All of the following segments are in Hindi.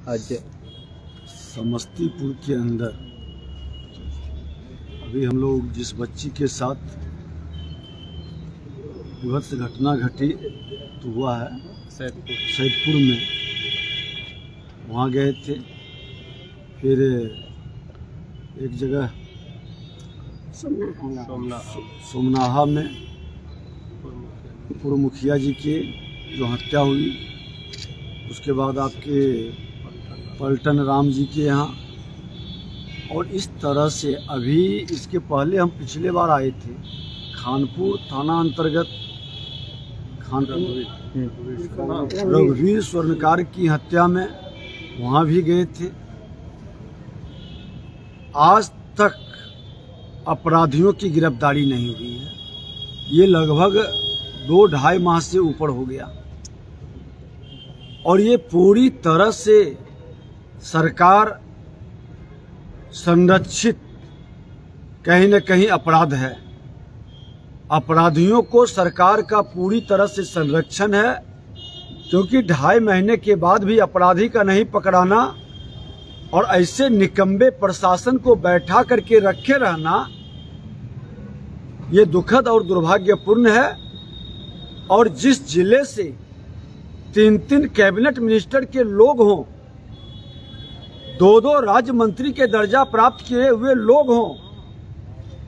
आज समस्तीपुर के अंदर अभी हम लोग जिस बच्ची के साथ विभत्स घटना घटी तो हुआ है सैदपुर में, वहाँ गए थे। फिर एक जगह सोमनाहा में पूर्व मुखिया जी की जो हत्या हुई, उसके बाद आपके पलटन राम जी के यहाँ, और इस तरह से अभी इसके पहले हम पिछले बार आए थे खानपुर थाना अंतर्गत खानपुर रघुवीर स्वर्णकार की हत्या में, वहाँ भी गए थे। आज तक अपराधियों की गिरफ्तारी नहीं हुई है। ये लगभग 2-2.5 माह से ऊपर हो गया और ये पूरी तरह से सरकार संरक्षित कहीं न कहीं अपराध है। अपराधियों को सरकार का पूरी तरह से संरक्षण है, क्योंकि 2.5 महीने के बाद भी अपराधी का नहीं पकड़ाना और ऐसे निकम्बे प्रशासन को बैठा करके रखे रहना, ये दुखद और दुर्भाग्यपूर्ण है। और जिस जिले से 3-3 कैबिनेट मिनिस्टर के लोग हों, 2-2 राज्य मंत्री के दर्जा प्राप्त किए हुए लोग हों,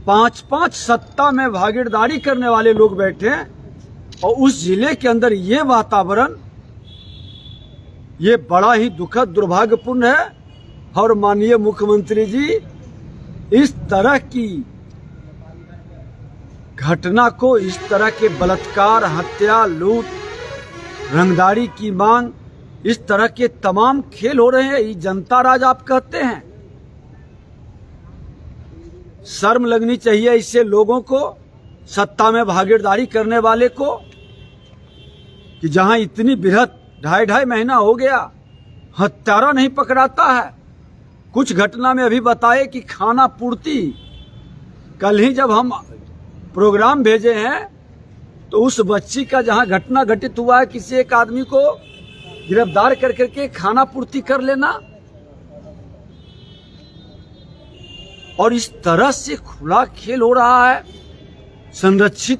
5-5 सत्ता में भागीदारी करने वाले लोग बैठे हैं, और उस जिले के अंदर ये वातावरण, ये बड़ा ही दुखद दुर्भाग्यपूर्ण है। और माननीय मुख्यमंत्री जी इस तरह की घटना को, इस तरह के बलात्कार, हत्या, लूट, रंगदारी की मांग, इस तरह के तमाम खेल हो रहे हैं, ये जनता राज आप कहते हैं। शर्म लगनी चाहिए इससे लोगों को, सत्ता में भागीदारी करने वाले को, कि जहां इतनी बृहत 2.5 महीना हो गया, हत्यारा नहीं पकड़ाता है। कुछ घटना में अभी बताए कि खाना पूर्ति, कल ही जब हम प्रोग्राम भेजे हैं तो उस बच्ची का जहां घटना घटित हुआ है, किसी एक आदमी को गिरफ्तार कर करके खाना पूर्ति कर लेना, और इस तरह से खुला खेल हो रहा है, संरक्षित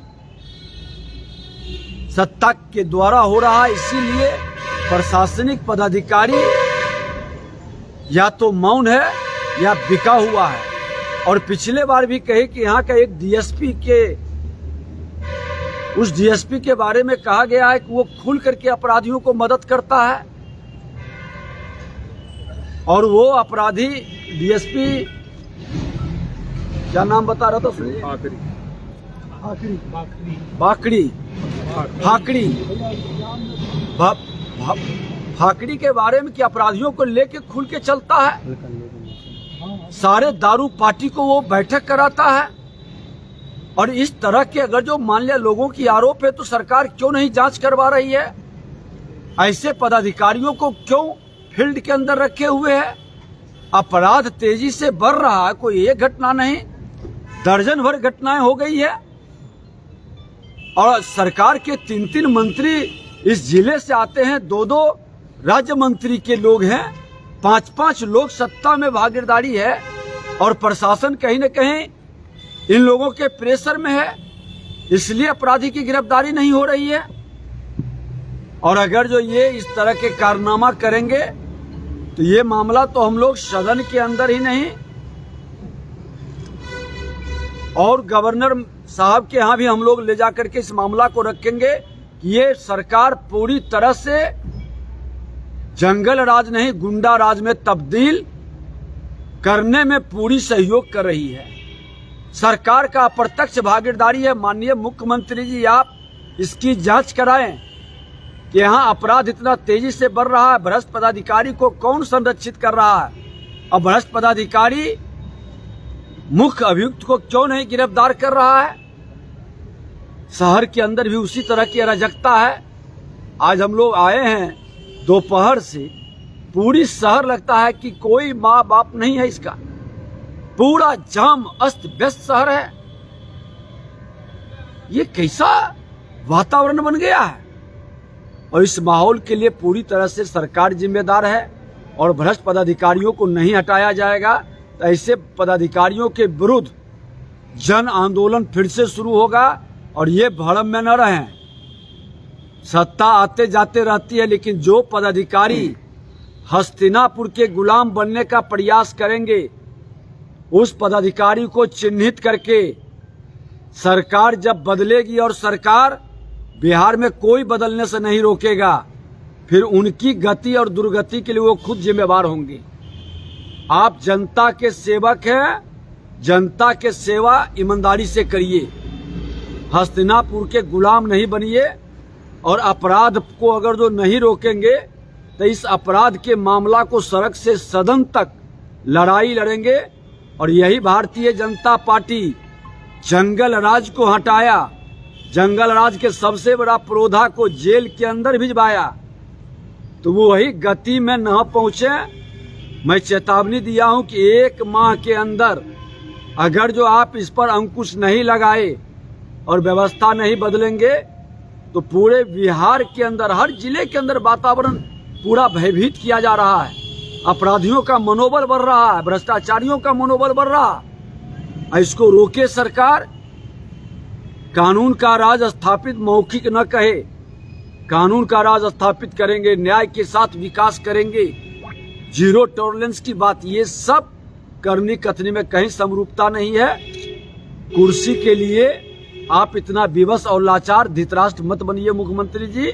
सत्ता के द्वारा हो रहा है। इसीलिए प्रशासनिक पदाधिकारी या तो मौन है या बिका हुआ है। और पिछले बार भी कहे कि यहाँ का एक डीएसपी के, उस डीएसपी के बारे में कहा गया है कि वो खुल करके अपराधियों को मदद करता है, और वो अपराधी डीएसपी, क्या नाम बता रहा था उसने? फाकड़ी के बारे में कि अपराधियों को लेके खुल के चलता है, सारे दारू पार्टी को वो बैठक कराता है। और इस तरह के अगर जो मान लिया लोगों की आरोप है, तो सरकार क्यों नहीं जांच करवा रही है? ऐसे पदाधिकारियों को क्यों फील्ड के अंदर रखे हुए है? अपराध तेजी से बढ़ रहा है, कोई एक घटना नहीं, दर्जन भर घटनाएं हो गई है। और सरकार के 3-3 मंत्री इस जिले से आते हैं, 2-2 राज्य मंत्री के लोग हैं, 5-5 लोग सत्ता में भागीदारी है, और प्रशासन कहीं न कहीं इन लोगों के प्रेशर में है, इसलिए अपराधी की गिरफ्तारी नहीं हो रही है। और अगर जो ये इस तरह के कारनामा करेंगे तो ये मामला तो हम लोग सदन के अंदर ही नहीं, और गवर्नर साहब के यहाँ भी हम लोग ले जाकर के इस मामला को रखेंगे कि ये सरकार पूरी तरह से जंगल राज नहीं, गुंडा राज में तब्दील करने में पूरी सहयोग कर रही है। सरकार का अप्रत्यक्ष भागीदारी है। माननीय मुख्यमंत्री जी, आप इसकी जांच कराएं कि यहाँ अपराध इतना तेजी से बढ़ रहा है, भ्रष्ट पदाधिकारी को कौन संरक्षित कर रहा है, और भ्रष्ट पदाधिकारी मुख्य अभियुक्त को क्यों नहीं गिरफ्तार कर रहा है? शहर के अंदर भी उसी तरह की अराजकता है। आज हम लोग आए हैं दोपहर से, पूरी शहर लगता है कि कोई माँ बाप नहीं है, इसका पूरा जाम अस्त व्यस्त शहर है। ये कैसा वातावरण बन गया है? और इस माहौल के लिए पूरी तरह से सरकार जिम्मेदार है। और भ्रष्ट पदाधिकारियों को नहीं हटाया जाएगा तो ऐसे पदाधिकारियों के विरुद्ध जन आंदोलन फिर से शुरू होगा। और ये भ्रम में न रहें, सत्ता आते जाते रहती है, लेकिन जो पदाधिकारी हस्तिनापुर के गुलाम बनने का प्रयास करेंगे उस पदाधिकारी को चिन्हित करके सरकार जब बदलेगी, और सरकार बिहार में कोई बदलने से नहीं रोकेगा, फिर उनकी गति और दुर्गति के लिए वो खुद जिम्मेवार होंगे। आप जनता के सेवक हैं, जनता के सेवा ईमानदारी से करिए, हस्तिनापुर के गुलाम नहीं बनिए। और अपराध को अगर जो नहीं रोकेंगे तो इस अपराध के मामला को सड़क से सदन तक लड़ाई लड़ेंगे। और यही भारतीय जनता पार्टी जंगल राज को हटाया, जंगल राज के सबसे बड़ा पुरोधा को जेल के अंदर भिजवाया, तो वो वही गति में न पहुंचे। मैं चेतावनी दिया हूं कि 1 माह के अंदर अगर जो आप इस पर अंकुश नहीं लगाए और व्यवस्था नहीं बदलेंगे तो पूरे बिहार के अंदर, हर जिले के अंदर वातावरण पूरा भयभीत किया जा रहा है। अपराधियों का मनोबल बढ़ रहा है, भ्रष्टाचारियों का मनोबल बढ़ रहा है। इसको रोके सरकार। कानून का राज स्थापित मौखिक न कहे, कानून का राज स्थापित करेंगे, न्याय के साथ विकास करेंगे, जीरो टॉलरेंस की बात, ये सब करनी कथनी में कहीं समरूपता नहीं है। कुर्सी के लिए आप इतना विवश और लाचार धृतराष्ट्र मत बनिए मुख्यमंत्री जी।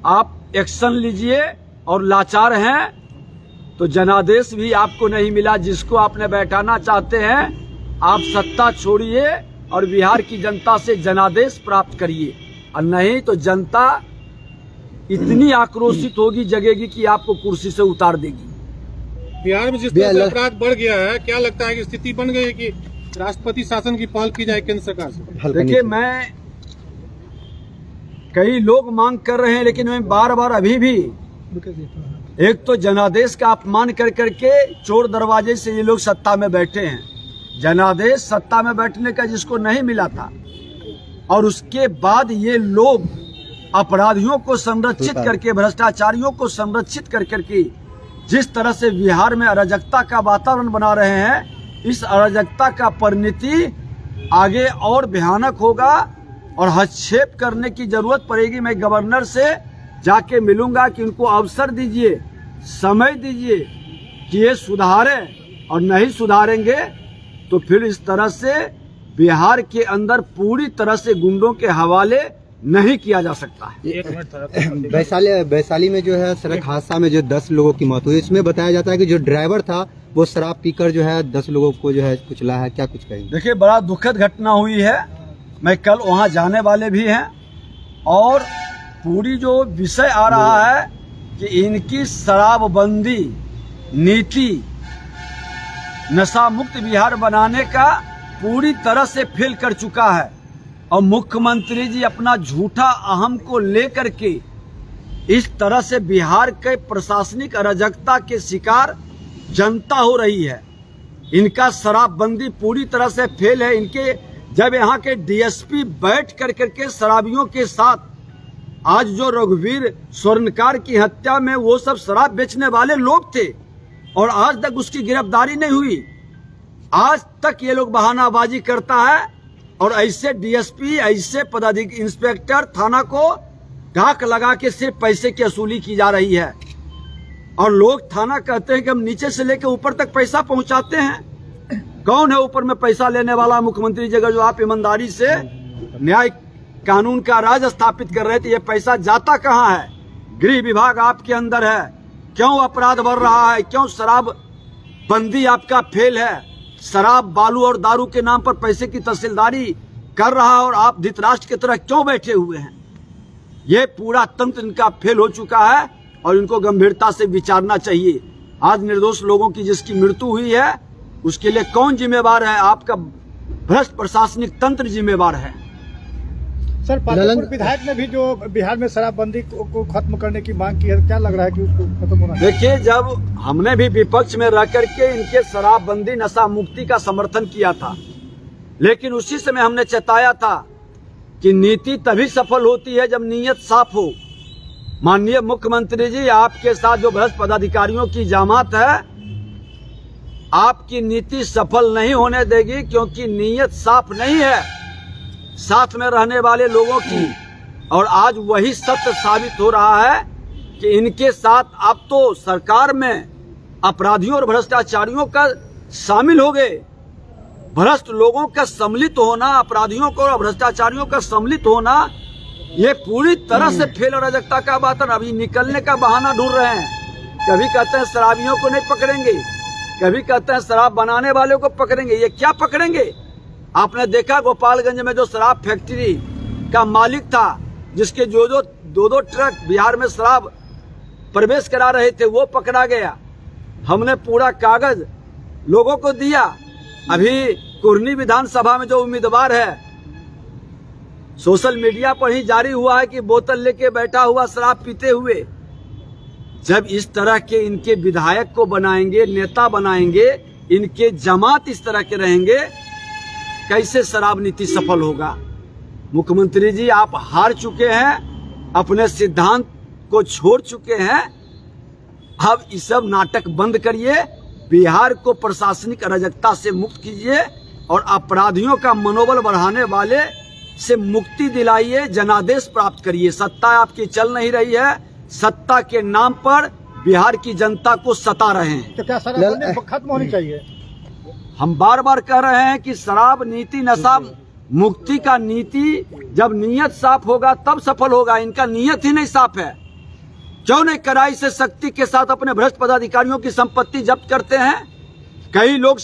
आप एक्शन लीजिए, और लाचार हैं तो जनादेश भी आपको नहीं मिला जिसको आपने बैठाना चाहते हैं। आप सत्ता छोड़िए और बिहार की जनता से जनादेश प्राप्त करिए, और नहीं तो जनता इतनी आक्रोशित होगी, जगेगी कि आपको कुर्सी से उतार देगी। बिहार में जिस तरह से अपराध बढ़ गया है, क्या लगता है कि स्थिति बन गई है कि राष्ट्रपति शासन की पहल की जाए केंद्र सरकार से? देखिए, मैं कई लोग मांग कर रहे हैं, लेकिन मैं बार बार अभी भी, एक तो जनादेश का अपमान कर करके चोर दरवाजे से ये लोग सत्ता में बैठे हैं। जनादेश सत्ता में बैठने का जिसको नहीं मिला था, और उसके बाद ये लोग अपराधियों को संरक्षित करके, भ्रष्टाचारियों को संरक्षित कर करके जिस तरह से बिहार में अराजकता का वातावरण बना रहे हैं, इस अराजकता का परिणति आगे और भयानक होगा और हस्तक्षेप करने की जरूरत पड़ेगी। मैं गवर्नर से जाके मिलूंगा कि उनको अवसर दीजिए, समय दीजिए कि ये सुधारें, और नहीं सुधारेंगे तो फिर इस तरह से बिहार के अंदर पूरी तरह से गुंडों के हवाले नहीं किया जा सकता है। वैशाली में जो है सड़क हादसा में जो 10 लोगों की मौत हुई, इसमें बताया जाता है कि जो ड्राइवर था वो शराब पीकर जो है 10 लोगों को जो है कुचला है, क्या कुछ कहेंगे? देखिए, बड़ा दुखद घटना हुई है। मैं कल वहां जाने वाले भी हैं, और पूरी जो विषय आ रहा है कि इनकी शराबबंदी नीति नशा मुक्त बिहार बनाने का पूरी तरह से फेल कर चुका है। और मुख्यमंत्री जी अपना झूठा अहम को लेकर के इस तरह से बिहार के प्रशासनिक अराजकता के शिकार जनता हो रही है। इनका शराबबंदी पूरी तरह से फेल है। इनके जब यहाँ के डीएसपी बैठ कर करके शराबियों के साथ, आज जो रघुवीर स्वर्णकार की हत्या में वो सब शराब बेचने वाले लोग थे, और आज तक उसकी गिरफ्तारी नहीं हुई। आज तक ये लोग बहानाबाजी करता है, और ऐसे डीएसपी, ऐसे पदाधिकारी, इंस्पेक्टर थाना को ढाक लगा के सिर्फ पैसे की वसूली की जा रही है। और लोग थाना कहते हैं कि हम नीचे से लेकर ऊपर तक पैसा पहुंचाते हैं। कौन है ऊपर में पैसा लेने वाला? मुख्यमंत्री जी, अगर जो आप ईमानदारी से न्याय कानून का राज स्थापित कर रहे थे, ये पैसा जाता कहाँ है? गृह विभाग आपके अंदर है, क्यों अपराध बढ़ रहा है? क्यों शराब बंदी आपका फेल है? शराब, बालू और दारू के नाम पर पैसे की तहसीलदारी कर रहा है, और आप धृतराष्ट्र की तरह क्यों बैठे हुए हैं? ये पूरा तंत्र इनका फेल हो चुका है, और इनको गंभीरता से विचारना चाहिए। आज निर्दोष लोगों की जिसकी मृत्यु हुई है, उसके लिए कौन जिम्मेवार है? आपका भ्रष्ट प्रशासनिक तंत्र जिम्मेवार है। सर, पातेपुर विधायक ने भी जो बिहार में शराबबंदी को खत्म करने की मांग की है, क्या लग रहा है कि उसको खत्म होना? देखिए, जब हमने भी विपक्ष में रह करके इनके शराबबंदी, नशा मुक्ति का समर्थन किया था, लेकिन उसी समय हमने चेताया था कि नीति तभी सफल होती है जब नीयत साफ हो। माननीय मुख्यमंत्री जी, आपके साथ जो भ्रष्ट पदाधिकारियों की जामात है, आपकी नीति सफल नहीं होने देगी, क्योंकि नीयत साफ नहीं है साथ में रहने वाले लोगों की। और आज वही सत्य साबित हो रहा है कि इनके साथ अब तो सरकार में अपराधियों और भ्रष्टाचारियों का शामिल हो गए। भ्रष्ट लोगों का सम्मिलित होना, अपराधियों को और भ्रष्टाचारियों का सम्मिलित होना, ये पूरी तरह से फेल अराजकता का बात है। अभी निकलने का बहाना ढूंढ रहे हैं। कभी कहते हैं शराबियों को नहीं पकड़ेंगे, कभी कहते हैं शराब बनाने वालों को पकड़ेंगे। ये क्या पकड़ेंगे? आपने देखा गोपालगंज में जो शराब फैक्ट्री का मालिक था, जिसके जो दो ट्रक बिहार में शराब प्रवेश करा रहे थे, वो पकड़ा गया। हमने पूरा कागज लोगों को दिया। अभी कुर्नी विधानसभा में जो उम्मीदवार है, सोशल मीडिया पर ही जारी हुआ है कि बोतल लेके बैठा हुआ शराब पीते हुए। जब इस तरह के इनके विधायक को बनाएंगे, नेता बनाएंगे, इनके जमात इस तरह के रहेंगे, कैसे शराब नीति सफल होगा? मुख्यमंत्री जी, आप हार चुके हैं, अपने सिद्धांत को छोड़ चुके हैं। अब ये सब नाटक बंद करिए, बिहार को प्रशासनिक अराजकता से मुक्त कीजिए और अपराधियों का मनोबल बढ़ाने वाले से मुक्ति दिलाइए, जनादेश प्राप्त करिए। सत्ता आपकी चल नहीं रही है, सत्ता के नाम पर बिहार की जनता को सता रहे हैं। तो क्या शराब खत्म होनी चाहिए? हम बार बार कह रहे हैं कि शराब नीति, नशा मुक्ति का नीति जब नीयत साफ होगा तब सफल होगा। इनका नीयत ही नहीं साफ है। क्यों नहीं कड़ाई से सख्ती के साथ अपने भ्रष्ट पदाधिकारियों की संपत्ति जब्त करते हैं? कई लोग